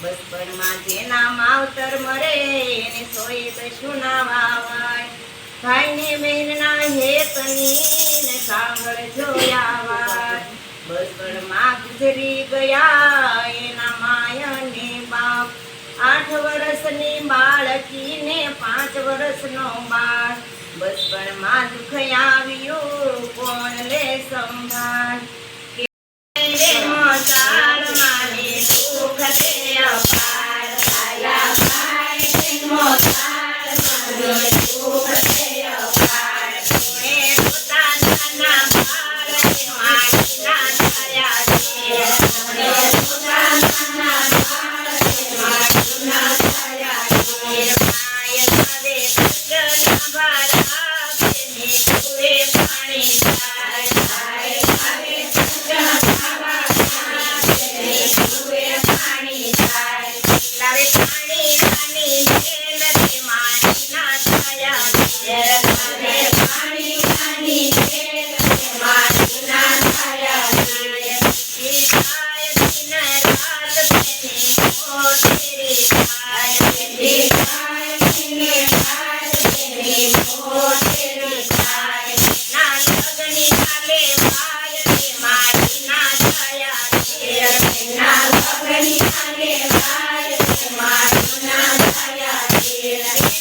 બચપણમાં જેના માવતર મરે એને સોએ કશું ના વાવાય ભાઈને બહેનના હેતની ને સાંભળજો આ વાત બચપણમાં ગુજરી ગયા એના માયને બાપ 8 વર્ષની બાળકીને 5 વર્ષનો બાળ બચપણમાં દુઃખ આવ્યું કોણ લે સંભાળ મોસાળ માને દુઃખ તે અપાર આયા ભાઈ મોસાળ માને દુઃખ તે અપાર કોણે પોતાના બાળ માટીના થયા છે કોણે પોતાના બાળ માટીના થયા છે માય હવે કૃષ્ણ ભરા તેને કુએ પાણી જાય ભાઈ હવે કૃષ્ણ પાણી નાની જેલ તે માટીના થયા છે પાણી નાની જેલ તે માટીના થયા છે ગાય દિન રાત તેને મોટેરી ગાય ગાય દિન રાત તેને મોટેરી ગાય ના લગની ચાલે ભાઈ તે માટીના થયા છે ના લગની ચાલે ભાઈ તે માટીના થયા છે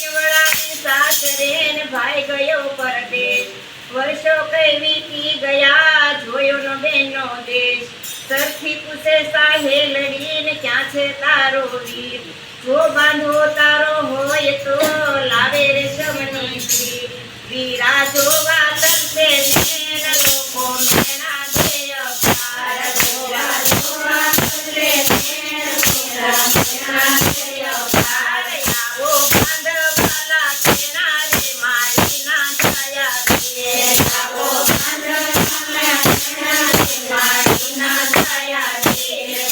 વળાની સાસરે ને ભાઈ ગયો પરદેશ વર્ષો કઈ વીતી ગયા જોયો નો બેનો દેશ સરથી પૂછે સાહેલડી ને ક્યાં છે તારો વીર જો બાંધો તારો હોય તો લાવે રે શમની શ્રી વીરા જોવા તરસે નેર લોકો મેણા દે અપાર વીરા જોવા તરસે નેર મેણા દે અપાર આવો બાંધવાલા કેના રે માટીના થયા છે આવો બાંધવાલા કેના રે માટીના થયા છે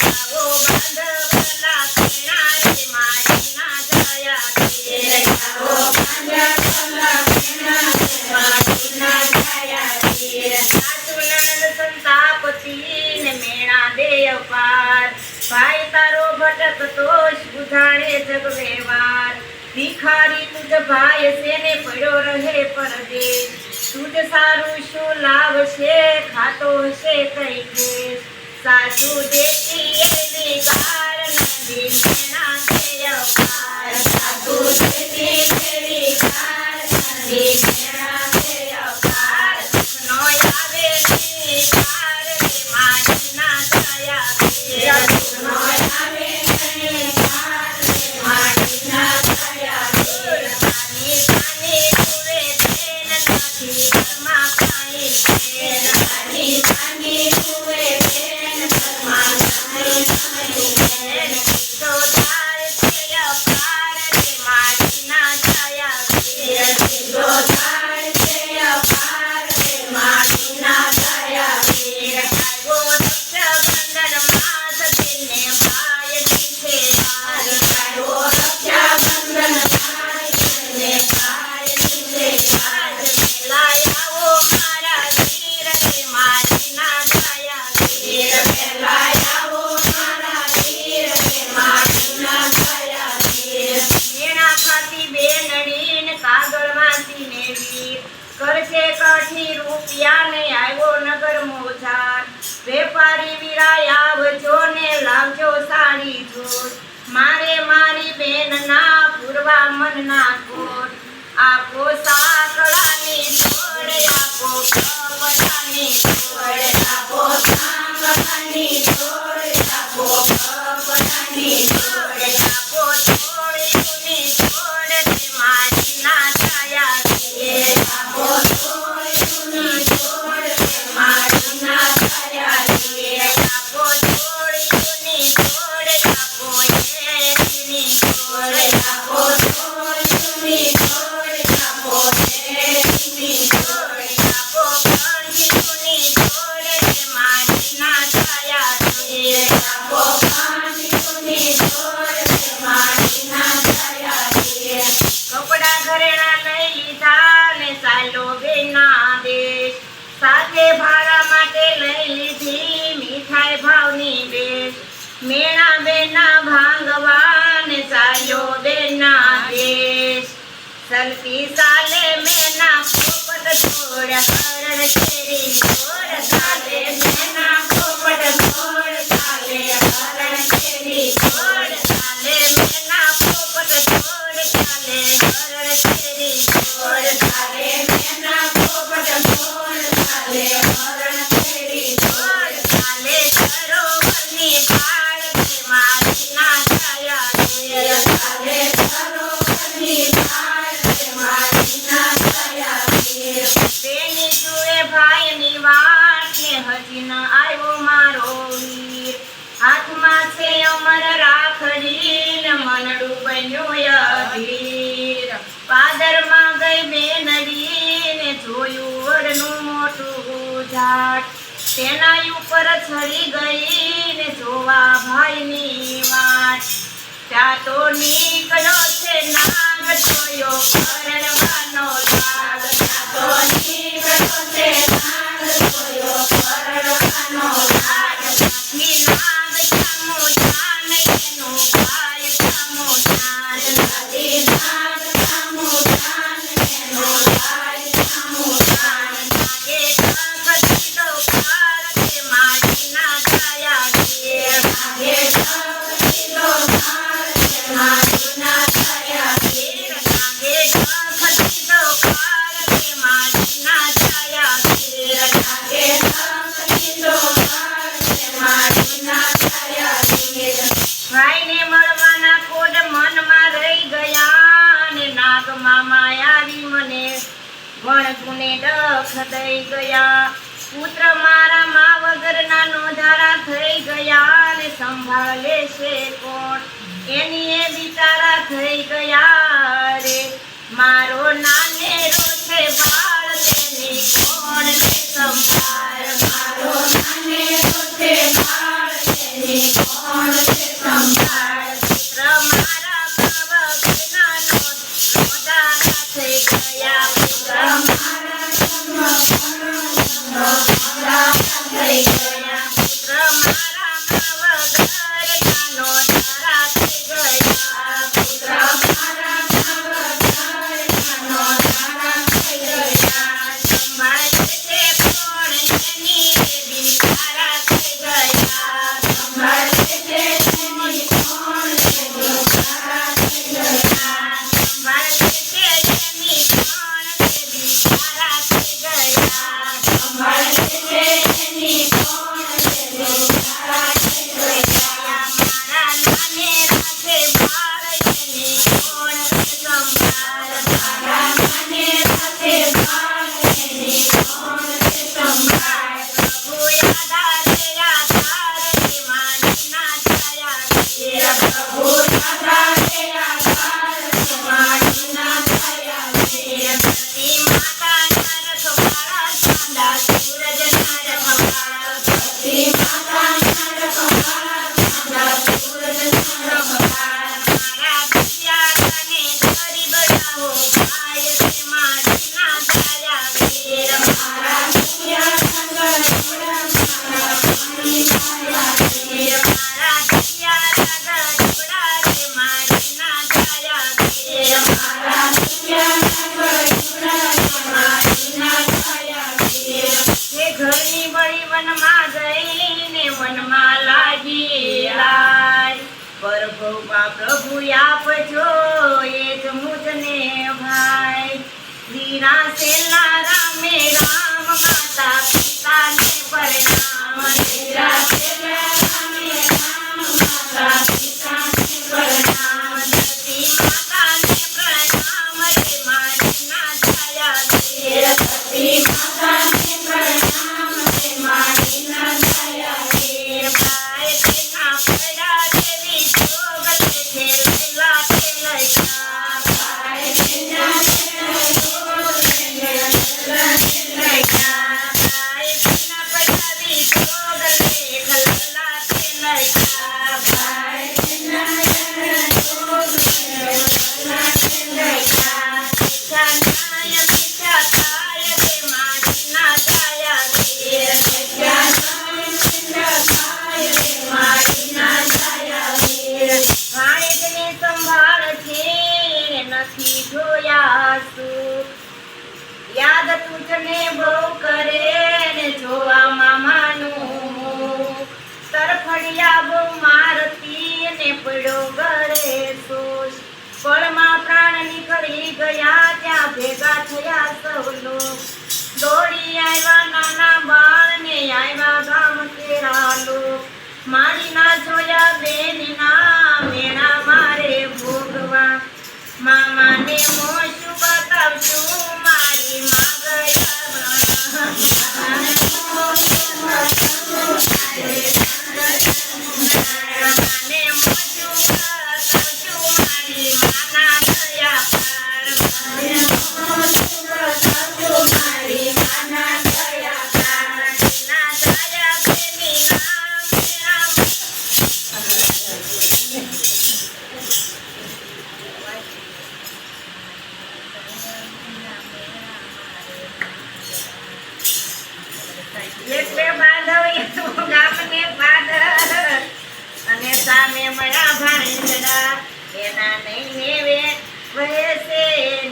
આવો બાંધવાલા કેના રે માટીના થયા છે આવો બાંધવાલા કેના રે માટીના થયા છે સાચું નણંદ સંતાપતિ ને મેણા દે અપાર ભાઈ તારો ભટકતો સુધાણે જગ વ્યવહાર ભિખારી તુજ ભાઈ સેને પડ્યો રહે પરદેશ તુજ સારું શું લાવશે ખાતો હશે કઈ કેસ સાચું દેતી એવી કાર નદી મેણા દે અપાર સાચું દેતી એવી કાર નદી મેણા દે અપાર નો આવે ની કાર રે માટીના થયા છે નો આવે ની કાર રે માટીના થયા છે નાની નાની તુવે બેન નથી ઘરમાં કાંઈ છે નાની નાની તુવે બેન ઘરમાં કાંઈ છે તો તાર છે અપાર રે માટીના થયા છે તો તાર છે અપાર રે માટીના થયા છે આવ્યો રક્ષાબંધન માસ તેને ભાઈ દીધે વાર આવ્યો રક્ષાબંધન ભાઈ તેને ભાઈ દીધે વાર પેલા આવો મારા વીર રે માટીના થયા છે પેલા આવો મારા વીર રે માટીના થયા છે મેણા ખાતી બેનડી ને કાગળમાંથી ને વીર કરશે કાઠી રૂપિયા ને આવ્યો નગર મોજાર વેપારી વીરાય આવજો ને લાવજો સાડી જોડ મારે મારી બેન ના પૂરવા મનના કોટ આપો સાંકળાની જોડ આપો કપડાની જોડ આપો સાંકળાની જોડ આપો કપડાની જોડ આપો થોડીની જોડ તે માટીના થયા છે આપો થોડીની જોડ તે માટીના થયા છે આપો થોડીની જોડ આપો એકની જોડ આપો થોડીની બેના ભાંગવા ને ચાલ્યો બેના દેશ સલકી સાલે મેના પોપટ છોડ હરણ કેરી છોડ સાલે મેના પોપટ છોડ સાલે હરણ કેરી છોડ સાલે મેના પોપટ છોડ સાલે હરણ કેરી છોડ સાલે મેના પોપટ છોડ સાલે હરણ કેરી છોડ સાલે સરોવરની પાળ કે મારી ના છાયા છે સાલે સરોવરની પાળ કે મારી ના છાયા છે તેની જુએ ભાઈની વાટ ને હજી ન આવ્યો મારો વીર હાથમાં છે અમર રાખડી ને મનડું બન્યું અધીર પાદરમાં ગઈ બેનડી ને જોયું વડનું મોટું ઝાડ તેના ઉપર ચડી ગઈ ને જોવા ભાઈની વાટ ત્યાં તો નીકળ્યો છે નાગ જોયો પરણવાનો લાગ ત્યાં તો નીકળ્યો છે નાગ જોયો પરણવાનો લાગ ત્યાંથી નાગ સામો જાન એનું ભાઈ સામો જાન ત્યાંથી નાગ સામો જાન એનો ભાઈ સામો જાન નાગે ડંખ દીધો કાળ કે મારી ના છાયા છે નાગે ડંખ દીધો કાળ કે મારી ના છાયા છે નાગે ડંખ દીધો કાળ કે મારી ના છાયા છે નાગે ડંખ દીધો કાળ કે મારી ના છાયા છે ભાઈને મળવાના કોડ મનમાં રહી ગયા ને નાગ મામા આવી મને વણકુને ડખ દઈ ગયા પુત્ર મારા મા વગરના નોંધારા થઈ ગયા ને સંભાળે છે કોણ એની એ બિચારા થઈ ગયા રે મારો નાનેરો છે બાળ તેની કોણ છે સંભાળ મારો નાનેરો છે બાળ તેની કોણ છે સંભાળ પુત્ર મારા મા વગરના નોંધારા થઈ ગયા પુત્ર મારા થઈ ગયા પુત્ર મારા મા વગરના નોંધારા થઈ ગયા પુત્ર મારા મા વગરના નોંધારા થઈ ગયા સંભાળે છે કોણ એની એ બિચારા થઈ ગયા સંભાળે છે એની કોણ એ બિચારા થઈ ગયા સંભાળે છે એની કોણ એ બિચારા થઈ ગયા સંભાળે છે એની કોણ એ બિચારા થઈ ગયા મારા નાનેરા છે બાળ એની કોણ છે સંભાળ મારા નાનેરા છે બાળ એની કોણ છે સંભાળ પ્રભુ યાદ કે મારી ના છાયા છે પ્રભુ યાદ કે મારી ના છાયા છે ધરતી માતાના રખવાળા ચાંદા સૂરજના રખવાળા ધરતી માતાના રખવાળા ચાંદા સૂરજના રખવાળા મારા બિચારાને ગરીબ જાઓ ભાઈ છે મારી ના છાયા વીર મારા બિચારા ગરીબડા મારા મારી છાયા વીર મારા બિચારા ગરીબડા રે મારી ના છાયા વીર મારા બિચારા ગરીબડા રે મારી ના છાયા વીર જે ઘરની બળી વનમાં જઈને વનમાં લાગી લાય પ્રભુ આપજો એ જ મુજને ભાઈ વીરા સેલા રામે રામ માતા પિતાને પરણામ વીરા સેલા રામે રામ માતા પિતાને પરણામ ધરતી માતાને પ્રણામ રે મારી ના છાયા છે ધરતી માતાને પ્રણામ રે મારી ના છાયા છે ભાઈ તેના પડ્યા દેવી જોગલે છે વેલા તે લઈયા ભાઈ તેના પડ્યા ભાઈ તેના પડાવી જોગલે ખલલા ચડી ગયા ત્યાં ભેગા થયા સૌ લોક દોડી આવ્યા નાના બાળ ને આવ્યા ગામ કેરા લોક મારી ના જોયા બેન ના મેળા મારે ભોગવા મામાને મોશું બતાવશું મારી માં એટલે બાંધવ ગામને પાદર અને સામે મળ્યા ભાણેજડા એના નૈને વયસે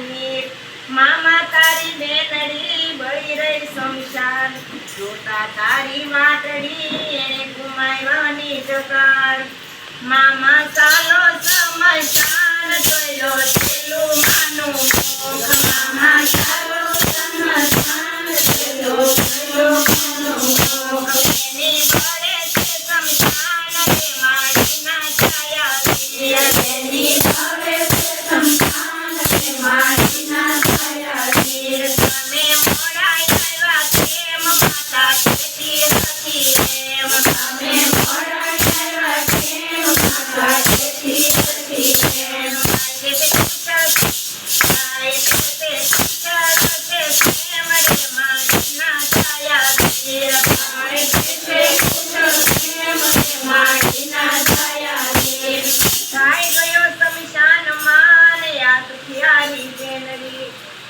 નીર મામા તારી બેનડી બળી રહી શમશાન જોતા તારી વાટડી એને ગુમાવવાની જગાડ મામા ચાલો શમશાન જોયો પેલું માનું મોખ મામા ચાલો શમશાન જોયો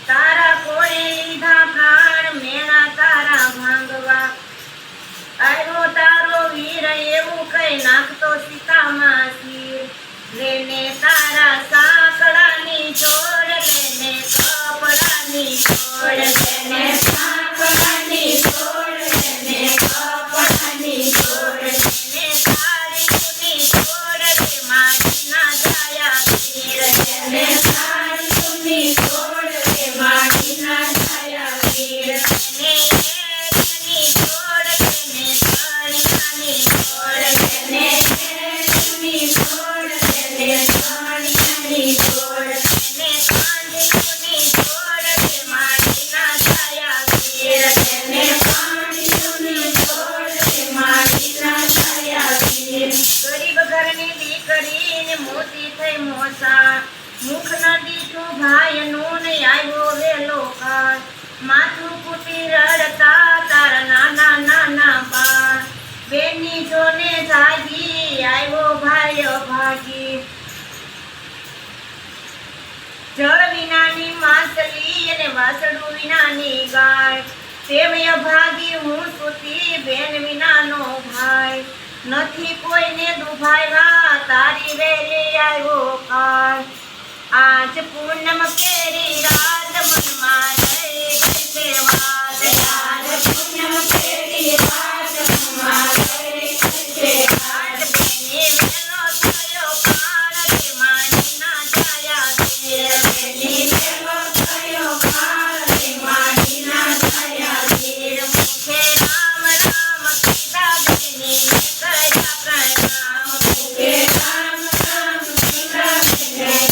તારા કોણે લીધા પ્રાણ મેણા તારા ભાંગવા આવ્યો તારો વીર એવું કઈ નાખતો સીતામાં શીર લેને તારા સાંકળાની જોડ લેને કપડાની જોડ લેને સાંકળાની જોડ લેને કપડાની જોડ લેને સાડીની જોડ રે મારી ના જાયા વીર લેને સાડીની જોડ ગરીબ ઘરની દીકરીને મોતી થઈ મોસા મુખ ન દીઠું ભાઈનું ને આવ્યો વેલો કાળ માથું કૂટી રડતા તારા નાના નાના બાળ બેની જોને જાગી આવ્યો ભાઈ ભાગી જળ વિનાની માસલી અને વાસડું વિનાની ગાય તેમ ભાગી હું સુતી બેન વિનાનો ભાઈ નથી કોઈને દુભાવ્યા તારી વેલી આવ્યો કાળ આજ પૂનમ કેરી રાત મનમાં રહી ગઈ છે વાત આજ પૂનમ કેરી રાત મનમાં રહી ગઈ છે આજ બેની વેલો થયો કાળ રે માની ના જાયા વીર બેની વેલો થયો કાળ રે માની ના જાયા વીર મુખે રામ રામ કીધા બેની કર્યા પ્રણામ મુખે રામ રામ કીધા બેની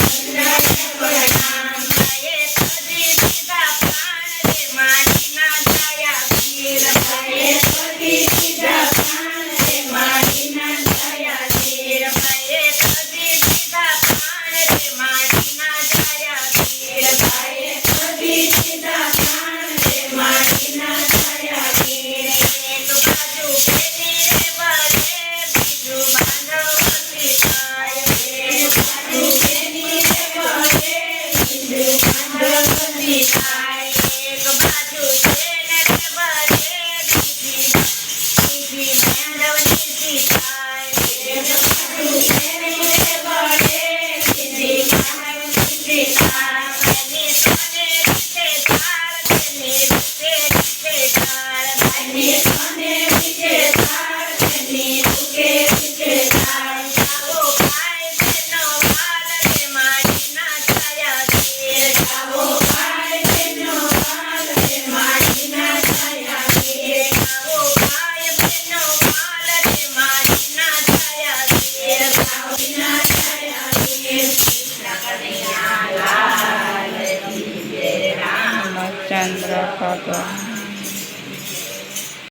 Thank you.